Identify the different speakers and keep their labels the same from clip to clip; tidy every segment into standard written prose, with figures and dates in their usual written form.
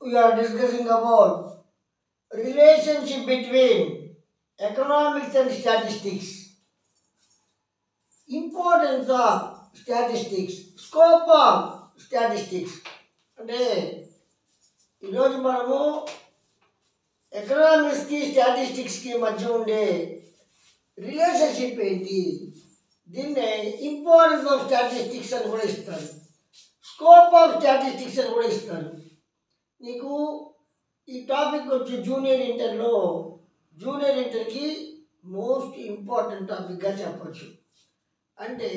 Speaker 1: We are discussing about relationship between economics and statistics, importance of statistics, scope of statistics. అంటే ఈరోజు మనము ఎకనామిక్స్కి స్టాటిస్టిక్స్కి మధ్య ఉండే రిలేషన్షిప్ ఏంటి, దీన్నే ఇంపార్టెన్స్ ఆఫ్ స్టాటిస్టిక్స్ అని కూడా ఇస్తారు, స్కోప్ ఆఫ్ స్టాటిస్టిక్స్ అని కూడా ఇస్తారు. నీకు ఈ టాపిక్ వచ్చి జూనియర్ ఇంటర్కి మోస్ట్ ఇంపార్టెంట్ టాపిక్గా చెప్పచ్చు. అంటే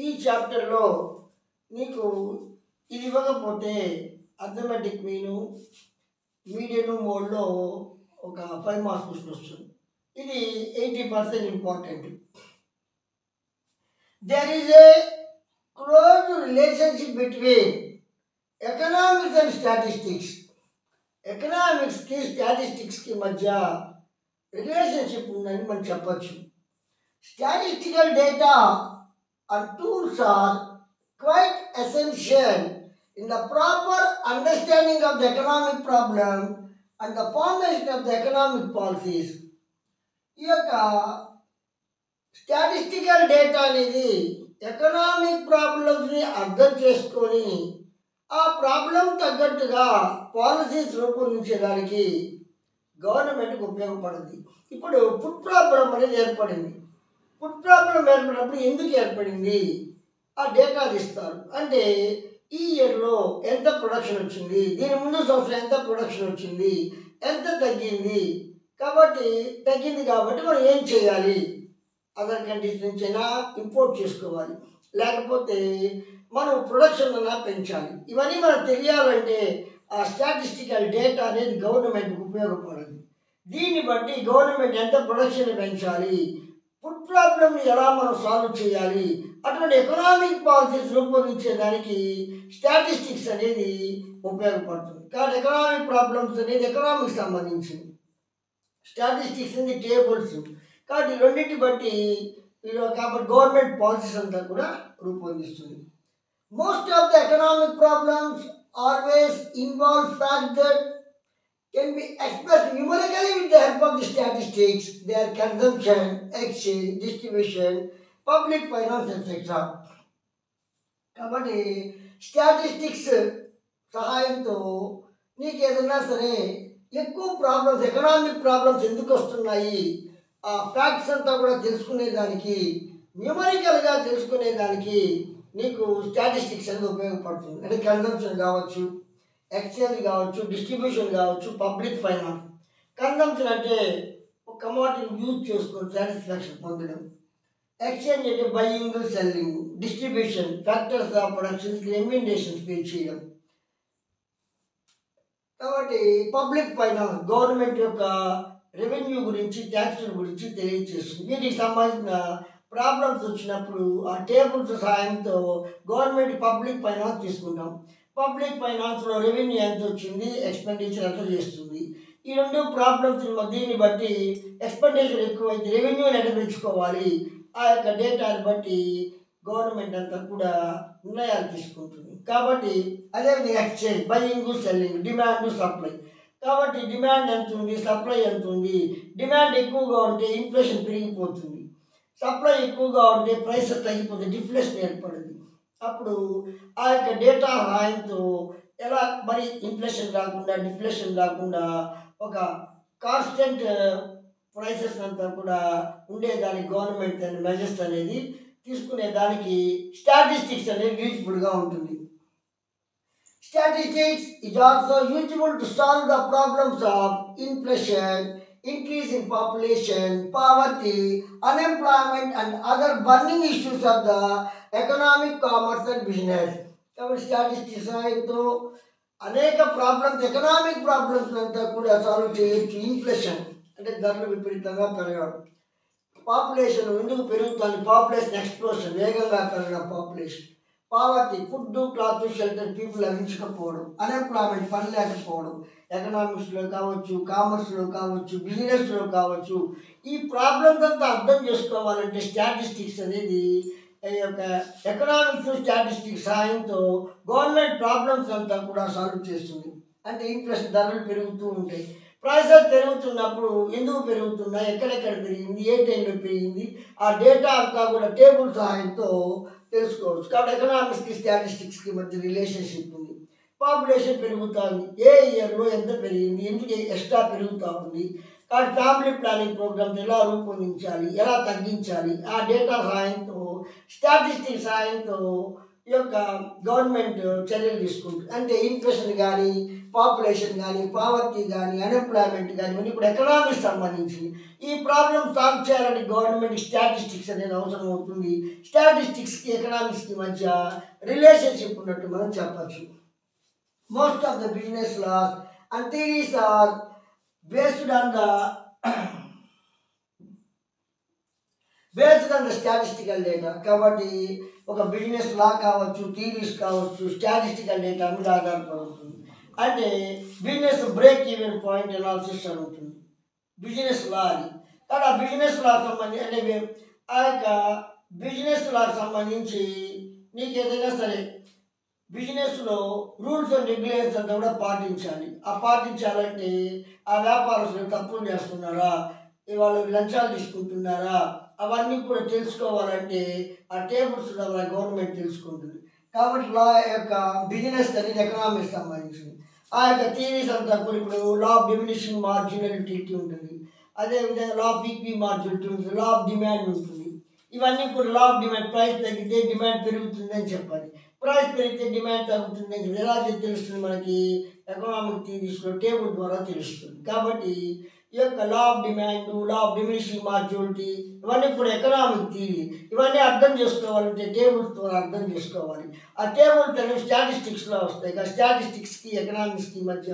Speaker 1: ఈ చాప్టర్లో నీకు ఇది ఇవ్వకపోతే అథమెటిక్ మీడియం మోడ్లో ఒక 5 మార్క్స్ క్వశ్చన్ వస్తుంది. ఇది 80% important. There is a close relationship between economics and statistics. ఎకనామిక్స్కి స్టాటిస్టిక్స్కి మధ్య రిలేషన్షిప్ ఉందని మనం చెప్పచ్చు. Statistical data and tools are quite essential in the proper understanding of the economic problem and the formation of the economic policies. ఈ యొక్క statistical data అనేది economic ప్రాబ్లమ్స్ని అర్థం చేసుకొని ఆ ప్రాబ్లం తగ్గట్టుగా పాలసీస్ రూపొందించేదానికి గవర్నమెంట్కి ఉపయోగపడుతుంది. ఇప్పుడు ఫుడ్ ప్రాబ్లం అనేది ఏర్పడింది. ఫుడ్ ప్రాబ్లం ఏర్పడినప్పుడు ఎందుకు ఏర్పడింది ఆ డేటా ఇస్తారు. అంటే ఈ ఇయర్లో ఎంత ప్రొడక్షన్ వచ్చింది, దీని ముందు సంవత్సరం ఎంత ప్రొడక్షన్ వచ్చింది, ఎంత తగ్గింది, తగ్గింది కాబట్టి మనం ఏం చేయాలి, అదర్ కంట్రీస్ నుంచైనా ఇంపోర్ట్ చేసుకోవాలి, లేకపోతే మనం ప్రొడక్షన్ అన్నా పెంచాలి. ఇవన్నీ మనకు తెలియాలంటే ఆ స్టాటిస్టికల్ డేటా అనేది గవర్నమెంట్కి ఉపయోగపడదు. దీన్ని బట్టి గవర్నమెంట్ ఎంత ప్రొడక్షన్ పెంచాలి, ఫుడ్ ప్రాబ్లమ్ని ఎలా మనం సాల్వ్ చేయాలి, అటువంటి ఎకనామిక్ పాలసీస్ రూపొందించేదానికి స్టాటిస్టిక్స్ అనేది ఉపయోగపడుతుంది. కాబట్టి ఎకనామిక్ ప్రాబ్లమ్స్ అనేది ఎకనామిక్స్ సంబంధించింది, స్టాటిస్టిక్స్ అనేది టేబుల్స్. కాబట్టి రెండింటిని బట్టి కాబట్టి గవర్నమెంట్ పాలసీస్ అంతా కూడా రూపొందిస్తుంది. Most of the economic problems always involve facts that can be expressed numerically with the help of the statistics, their consumption, exchange, distribution, public finance, etc. కాబట్టి స్టాటిస్టిక్స్ సహాయంతో నీకు ఏదైనా సరే ఎక్కువ ప్రాబ్లమ్స్, ఎకనామిక్ ప్రాబ్లమ్స్ ఎందుకు వస్తున్నాయి, ఆ ఫ్యాక్ట్స్ అంతా కూడా తెలుసుకునేదానికి, న్యూమరికల్గా తెలుసుకునేదానికి నీకు స్టాటిస్టిక్స్ అనేది ఉపయోగపడుతుంది. అంటే కన్జంప్షన్ కావచ్చు, ఎక్స్చేంజ్ కావచ్చు, డిస్ట్రిబ్యూషన్ కావచ్చు, పబ్లిక్ ఫైనాన్స్. కన్జంప్షన్ అంటే ఒక కమోడిటీని యూజ్ చేసుకొని సాటిస్ఫాక్షన్ పొందడం, ఎక్స్చేంజ్ అంటే buying selling, distribution factors of productions recommendations pay చేయడం. కాబట్టి పబ్లిక్ ఫైనాన్స్ గవర్నమెంట్ యొక్క రెవెన్యూ గురించి, ట్యాక్సుల గురించి తెలియజేస్తుంది. వీటికి సంబంధించిన ప్రాబ్లమ్స్ వచ్చినప్పుడు ఆ టేబుల్స్ సహాయంతో గవర్నమెంట్ పబ్లిక్ ఫైనాన్స్ తీసుకుంటాం. పబ్లిక్ ఫైనాన్స్లో రెవెన్యూ ఎంత వచ్చింది, ఎక్స్పెండిచర్ ఎంత చేస్తుంది, ఈ రెండు ప్రాబ్లమ్స్ దీన్ని బట్టి ఎక్స్పెండిచర్ ఎక్కువైతే రెవెన్యూని ఎంత పెంచుకోవాలి, ఆ యొక్క డేటాని బట్టి గవర్నమెంట్ అంతా కూడా నిర్ణయాలు తీసుకుంటుంది. కాబట్టి అదేవిధంగా exchange, buying selling, demand supply. కాబట్టి డిమాండ్ ఎంత ఉంది, సప్లై ఎంత ఉంది. డిమాండ్ ఎక్కువగా ఉంటే ఇన్ఫ్లేషన్ పెరిగిపోతుంది, సప్లై ఎక్కువగా ఉంటే ప్రైసెస్ తగ్గిపోతే డిఫ్లేషన్ ఏర్పడుతుంది. అప్పుడు ఆ యొక్క డేటా సహాయంతో ఎలా మరి ఇన్ఫ్లేషన్ రాకుండా, డిఫ్లేషన్ రాకుండా ఒక కాన్స్టెంట్ ప్రైసెస్ అంతా కూడా ఉండేదానికి గవర్నమెంట్ మెజర్స్ అనేది తీసుకునేదానికి స్టాటిస్టిక్స్ అనేది యూజ్ఫుల్గా ఉంటుంది. Statistics is also useful to solve the problems of inflation, increase in population, poverty, unemployment and other burning issues of the economic, commerce and business. కాబట్టి statistics సహాయంతో అనేక problems, economic problems అంతా కూడా solve చేయొచ్చు. Inflation అంటే ధరలు విపరీతంగా పెరగడం, పాపులేషన్ ఎందుకు పెరుగుతుంది, పాపులేషన్ ఎక్స్ప్లోషన్, వేగంగా పెరగడం population, poverty, food, cloth, shelter, people లభించకపోవడం, అన్ఎంప్లాయ్మెంట్, పని లేకపోవడం, ఎకనామిక్స్లో కావచ్చు, కామర్స్లో కావచ్చు, బిజినెస్లో కావచ్చు. ఈ ప్రాబ్లమ్స్ అంతా అర్థం చేసుకోవాలంటే స్టాటిస్టిక్స్ అనేది ఈ యొక్క ఎకనామిక్స్ స్టాటిస్టిక్స్ సహాయంతో గవర్నమెంట్ ప్రాబ్లమ్స్ అంతా కూడా సాల్వ్ చేస్తుంది. అంటే ఇన్ఫ్లేషన్, ధరలు పెరుగుతూ ఉంటాయి. ప్రైసెస్ పెరుగుతున్నప్పుడు ఎందుకు పెరుగుతున్నాయి, ఎక్కడెక్కడ పెరిగింది, ఏ టైంలో పెరిగింది, ఆ డేటా అంతా కూడా టేబుల్ సహాయంతో తెలుసుకోవచ్చు. కాబట్టి ఎకనామిక్స్కి స్టాటిస్టిక్స్కి మధ్య రిలేషన్షిప్ ఉంది. పాపులేషన్ పెరుగుతుంది, ఏ ఇయర్లో ఎంత పెరిగింది, ఎందుకు ఎక్స్ట్రా పెరుగుతూ ఉంది, కాబట్టి ఫ్యామిలీ ప్లానింగ్ ప్రోగ్రామ్స్ ఎలా రూపొందించాలి, ఎలా తగ్గించాలి, ఆ డేటా సహాయంతో స్టాటిస్టిక్స్ సహాయంతో ఈ యొక్క గవర్నమెంట్ చర్యలు తీసుకుంటుంది. అంటే ఇన్ఫ్లేషన్ కానీ, పాపులేషన్ కానీ, పావర్టీ కానీ, అన్ఎంప్లాయ్మెంట్ కానీ ఇవన్నీ ఇప్పుడు ఎకనామిక్స్ సంబంధించింది. ఈ ప్రాబ్లమ్ సాల్వ్ చేయాలంటే గవర్నమెంట్ స్టాటిస్టిక్స్ అనేది అవసరం అవుతుంది. స్టాటిస్టిక్స్కి ఎకనామిక్స్కి మధ్య రిలేషన్షిప్ ఉన్నట్టు మనం చెప్పచ్చు. Most of the business laws and theories are based on the statistical data. కాబట్టి ఒక బిజినెస్ లా కావచ్చు, థియరీస్ కావచ్చు, స్టాటిస్టికల్ డేటా మీద ఆధారపడి ఉంటుంది. అంటే business break even point analysis అని ఉంటుంది బిజినెస్ లా అది. కానీ ఆ బిజినెస్ లా సంబంధించి అంటే ఆ యొక్క బిజినెస్ లా సంబంధించి నీకు ఏదైనా సరే బిజినెస్లో రూల్స్ అండ్ రెగ్యులేషన్స్ అంతా కూడా పాటించాలి. ఆ పాటించాలంటే ఆ వ్యాపారస్తులు తప్పులు చేస్తున్నారా, వాళ్ళు లంచాలు తీసుకుంటున్నారా, అవన్నీ కూడా తెలుసుకోవాలంటే ఆ టేబుల్స్ ద్వారా గవర్నమెంట్ తెలుసుకుంటుంది. కాబట్టి లా యొక్క బిజినెస్ అనేది ఎకనామిక్స్ సంబంధించింది. ఆ యొక్క థియరీస్ అంతా కూడా ఇప్పుడు లా ఆఫ్ డిమినిషింగ్ మార్జినాలిటీ ఉంటుంది, అదేవిధంగా లా ఆఫ్ ఈక్వి మార్జినాలిటీ ఉంటుంది, లా ఆఫ్ డిమాండ్ ఉంటుంది. ఇవన్నీ కూడా లా ఆఫ్ డిమాండ్, ప్రైస్ తగ్గితే డిమాండ్ పెరుగుతుంది అని చెప్పాలి, ప్రైస్ పెరిగితే డిమాండ్ తగ్గుతుంది అని ఎలా తెలుస్తుంది మనకి, ఎకనామిక్ థియరీస్లో టేబుల్ ద్వారా తెలుస్తుంది. కాబట్టి ఈ యొక్క law of demand, law of diminishing marginality ఇవన్నీ కూడా ఎకనామిక్ థియరీ. ఇవన్నీ అర్థం చేసుకోవాలంటే టేబుల్స్ ద్వారా అర్థం చేసుకోవాలి. ఆ టేబుల్స్ అనేవి స్టాటిస్టిక్స్లో వస్తాయి. ఆ స్టాటిస్టిక్స్కి ఎకనామిక్స్కి మధ్య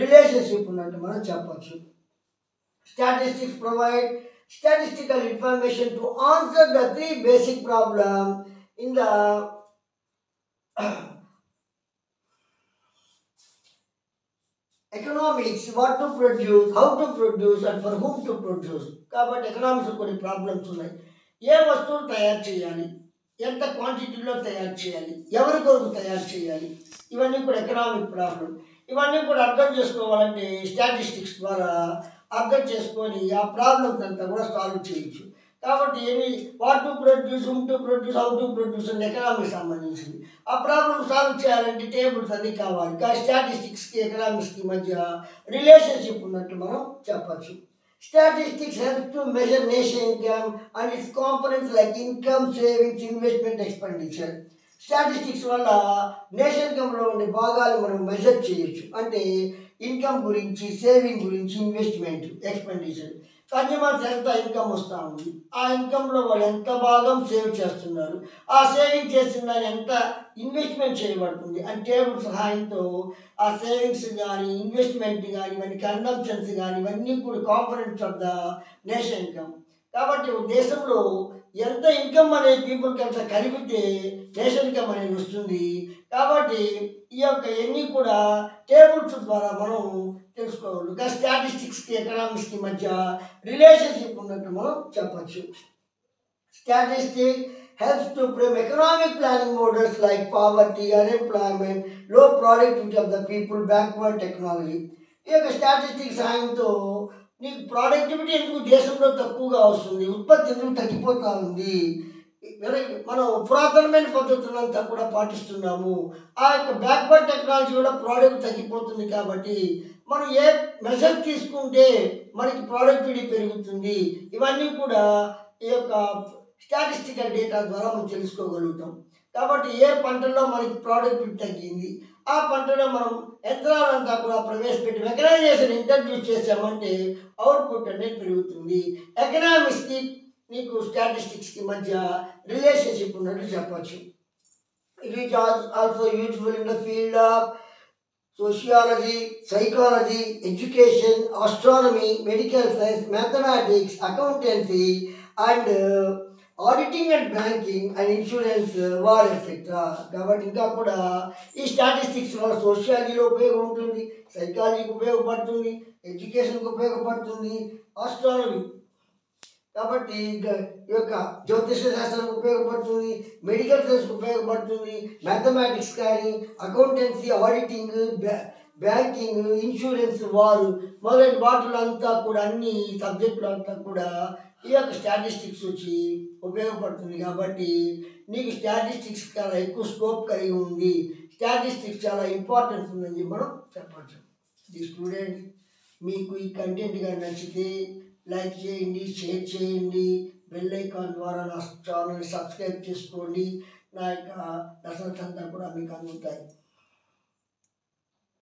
Speaker 1: రిలేషన్షిప్ ఉన్నట్టు మనం చెప్పచ్చు. Statistics provide statistical information to answer the three basic problems in the economics: what to produce, how to produce, and for whom to produce. కాబట్టి ఎకనామిక్స్ కొన్ని ప్రాబ్లమ్స్ ఉన్నాయి. ఏ వస్తువులు తయారు చేయాలి, ఎంత క్వాంటిటీలో తయారు చేయాలి, ఎవరి కొరకు తయారు చేయాలి, ఇవన్నీ కూడా ఎకనామిక్ ప్రాబ్లం. ఇవన్నీ కూడా అర్థం చేసుకోవాలంటే స్టాటిస్టిక్స్ ద్వారా అర్థం చేసుకొని ఆ ప్రాబ్లమ్స్ అంతా కూడా సాల్వ్ చేయొచ్చు. కాబట్టి ఏమి what to produce, whom to produce, how to produce అని ఎకనామిక్స్ సంబంధించింది. ఆ ప్రాబ్లమ్ సాల్వ్ చేయాలంటే టేబుల్స్ అన్నీ కావాలి. కానీ స్టాటిస్టిక్స్కి ఎకనామిక్స్కి మధ్య రిలేషన్షిప్ ఉన్నట్టు మనం చెప్పచ్చు. Statistics help to measure nation income and it's components like income, savings, investment, expenditure. Statistics వల్ల నేషన్ ఇన్కమ్లో ఉండే భాగాలు మనం మెజర్ చేయొచ్చు. అంటే ఇన్కమ్ గురించి, సేవింగ్ గురించి, ఇన్వెస్ట్మెంట్, ఎక్స్పెండిచర్. కన్జ్యూమర్స్ ఎంత ఇన్కమ్ వస్తూ ఉంది, ఆ ఇన్కంలో వాళ్ళు ఎంత భాగం సేవ్ చేస్తున్నారు, ఆ సేవింగ్ చేసిన దాన్ని ఎంత ఇన్వెస్ట్మెంట్ చేయబడుతుంది అని టేబుల్ సహాయంతో ఆ సేవింగ్స్ కానీ, ఇన్వెస్ట్మెంట్ కానీ, ఇవన్నీ కన్సంప్షన్స్ కానీ ఇవన్నీ కూడా components of the nation income. కాబట్టి దేశంలో ఎంత ఇన్కమ్ అనేది పీపుల్కి అంత కలిపితే నేషన్ ఇన్కమ్ అనేది వస్తుంది. కాబట్టి ఈ యొక్క ఎన్ని కూడా టేబుల్స్ ద్వారా మనం తెలుసుకోవాలి. ఇంకా స్టాటిస్టిక్స్కి ఎకనామిక్స్కి మధ్య రిలేషన్షిప్ ఉన్నట్టు మనం చెప్పచ్చు. Statistics helps to frame economic planning models like poverty, unemployment, low productivity of the people, backward technology. ఈ యొక్క స్టాటిస్టిక్స్ సహాయంతో నీకు ప్రొడక్టివిటీ ఎందుకు దేశంలో తక్కువగా వస్తుంది, ఉత్పత్తి ఎందుకు తగ్గిపోతూ ఉంది, మనం పురాతనమైన పద్ధతులంతా కూడా పాటిస్తున్నాము, ఆ యొక్క బ్యాక్వర్డ్ టెక్నాలజీ కూడా ప్రోడక్ట్ తగ్గిపోతుంది. కాబట్టి మనం ఏ మెజర్ తీసుకుంటే మనకి ప్రొడక్టివిటీ పెరుగుతుంది, ఇవన్నీ కూడా ఈ యొక్క స్టాటిస్టికల్ డేటా ద్వారా మనం తెలుసుకోగలుగుతాం. కాబట్టి ఏ పంటల్లో మనకి ప్రొడక్టివిటీ తగ్గింది, ఆ పంటలో మనం యంత్రాలంతా కూడా ప్రవేశపెట్టి మెకనైజేషన్ ఇంట్రడ్యూస్ చేసామంటే అవుట్పుట్ అనేది పెరుగుతుంది. ఎకనామిక్స్కి నీకు స్టాటిస్టిక్స్కి మధ్య రిలేషన్షిప్ ఉన్నట్టు చెప్పచ్చు. It is also useful in the field of sociology, psychology, education, astronomy, medical science, mathematics, accountancy and auditing and banking and insurance, war etcetera. కాబట్టి ఇంకా కూడా ఈ స్టాటిస్టిక్స్ వల్ల సోషియాలజీలో ఉపయోగం ఉంటుంది, సైకాలజీకి ఉపయోగపడుతుంది, ఎడ్యుకేషన్కి ఉపయోగపడుతుంది, ఆస్ట్రానమీ కాబట్టి ఈ యొక్క జ్యోతిష శాస్త్రానికి ఉపయోగపడుతుంది, మెడికల్ సైన్స్కి ఉపయోగపడుతుంది, మ్యాథమెటిక్స్ కానీ, అకౌంటెన్సీ, ఆడిటింగ్, బ్యాంకింగ్, ఇన్సూరెన్స్, వారు మొదలైన వాటిలో అంతా కూడా అన్ని సబ్జెక్టులు అంతా కూడా ఈ యొక్క స్టాటిస్టిక్స్ వచ్చి ఉపయోగపడుతుంది. కాబట్టి నీకు స్టాటిస్టిక్స్ చాలా ఎక్కువ స్కోప్ కలిగి ఉంది, స్టాటిస్టిక్స్ చాలా ఇంపార్టెన్స్ ఉందని మనం చెప్పచ్చు. ది స్టూడెంట్, మీకు ఈ కంటెంట్ కానీ నచ్చితే లైక్ చేయండి, షేర్ చేయండి, బెల్ ఐకాన్ ద్వారా నా ఛానల్ని సబ్స్క్రైబ్ చేసుకోండి. నా యొక్క లెసన్స్ అంతా కూడా మీకు అందుతాయి.